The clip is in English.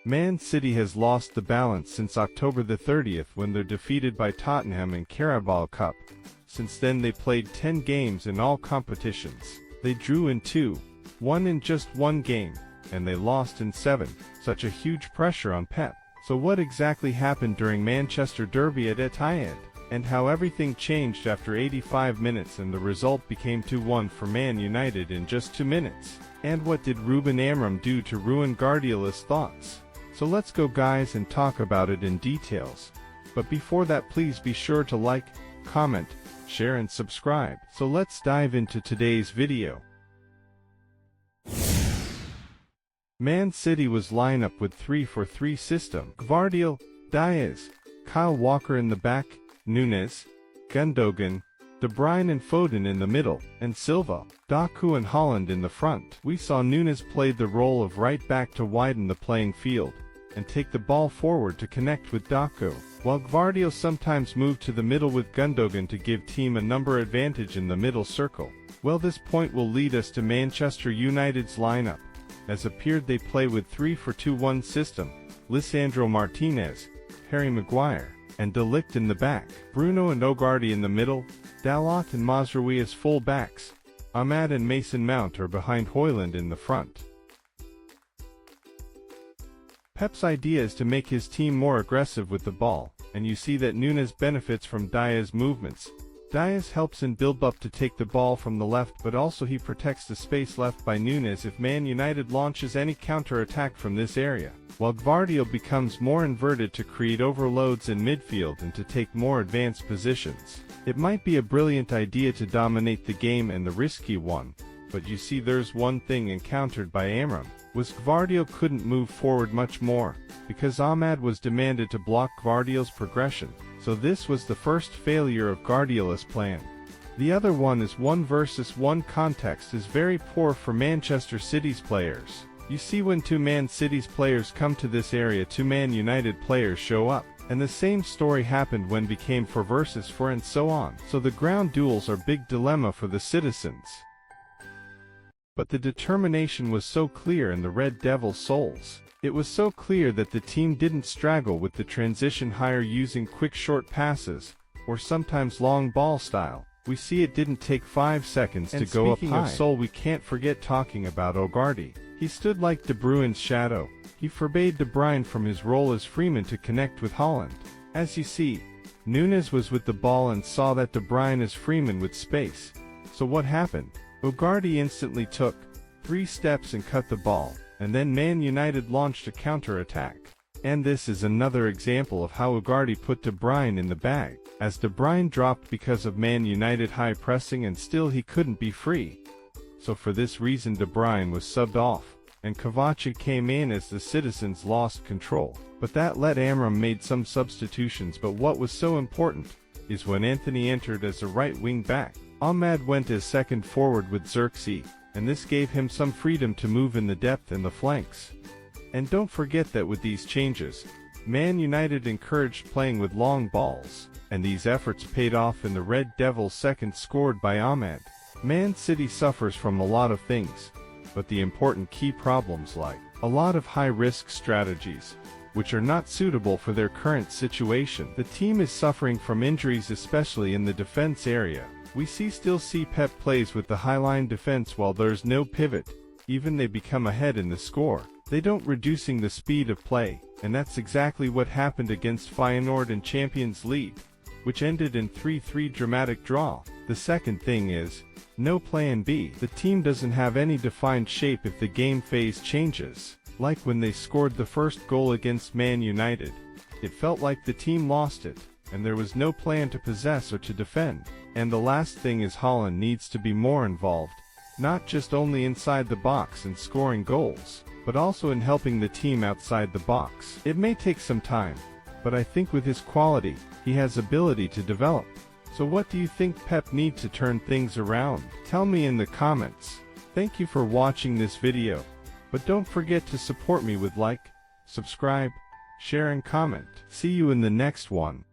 Man City has lost the balance since October the 30th when they're defeated by Tottenham in Carabao Cup. Since then they played 10 games in all competitions. They drew in 2, won in just 1 game, and they lost in 7. Such a huge pressure on Pep. So what exactly happened during Manchester Derby at Etihad? And how everything changed after 85 minutes and the result became 2-1 for Man United in just 2 minutes? And what did Ruben Amorim do to ruin Guardiola's thoughts? So let's go guys and talk about it in details. But before that, please be sure to like, comment, share and subscribe. So let's dive into today's video. Man City was lined up with 3-4-3 system. Guardiola, Diaz, Kyle Walker in the back, Nunes, Gundogan, De Bruyne and Foden in the middle, and Silva, Doku and Haaland in the front. We saw Nunes played the role of right back to widen the playing field and take the ball forward to connect with Doku, while Guardiola sometimes moved to the middle with Gundogan to give team a number advantage in the middle circle. Well, this point will lead us to Manchester United's lineup. As appeared, they play with 3-4-2-1 system. Lisandro Martinez, Harry Maguire, and De Ligt in the back. Bruno and Ugarte in the middle. Dalot and Marphologiya as full backs. Ahmad and Mason Mount are behind Højlund in the front. Pep's idea is to make his team more aggressive with the ball, and you see that Nunes benefits from Diaz's movements. Diaz helps in build-up to take the ball from the left, but also he protects the space left by Nunes if Man United launches any counter-attack from this area, while Guardiola becomes more inverted to create overloads in midfield and to take more advanced positions. It might be a brilliant idea to dominate the game and the risky one, but you see there's one thing encountered by Amorim, was Guardiola couldn't move forward much more, because Ahmad was demanded to block Guardiola's progression. So this was the first failure of Guardiola's plan. The other one is 1 versus 1 context is very poor for Manchester City's players. You see, when 2 Man City's players come to this area, 2 Man United players show up. And the same story happened when became 4 versus 4 and so on. So the ground duels are big dilemma for the citizens. But the determination was so clear in the Red Devils' souls. It was so clear that the team didn't struggle with the transition higher using quick short passes, or sometimes long ball style. We see it didn't take 5 seconds to go up high. Speaking of soul, we can't forget talking about Ugarte. He stood like De Bruyne's shadow. He forbade De Bruyne from his role as Freeman to connect with Haaland. As you see, Nunes was with the ball and saw that De Bruyne is Freeman with space. So what happened? Ugarte instantly took 3 steps and cut the ball, and then Man United launched a counter-attack. And this is another example of how Ugarte put De Bruyne in the bag, as De Bruyne dropped because of Man United high pressing and still he couldn't be free. So for this reason De Bruyne was subbed off, and Kovacic came in as the citizens lost control. But that let Amorim made some substitutions, but what was so important is when Anthony entered as a right wing back, Ahmad went as second forward with Xerxes, and this gave him some freedom to move in the depth and the flanks. And don't forget that with these changes, Man United encouraged playing with long balls, and these efforts paid off in the Red Devils' second scored by Ahmad. Man City suffers from a lot of things, but the important key problems like a lot of high-risk strategies, which are not suitable for their current situation. The team is suffering from injuries, especially in the defense area. We still see Pep plays with the high-line defense while there's no pivot. Even they become ahead in the score, they don't reducing the speed of play, and that's exactly what happened against Feyenoord in Champions League, which ended in 3-3 dramatic draw. The second thing is, no plan B. The team doesn't have any defined shape if the game phase changes. Like when they scored the first goal against Man United, it felt like the team lost it, and there was no plan to possess or to defend. And the last thing is Haaland needs to be more involved, not just only inside the box and scoring goals, but also in helping the team outside the box. It may take some time, but I think with his quality, he has ability to develop. So what do you think Pep needs to turn things around? Tell me in the comments. Thank you for watching this video, but don't forget to support me with like, subscribe, share and comment. See you in the next one.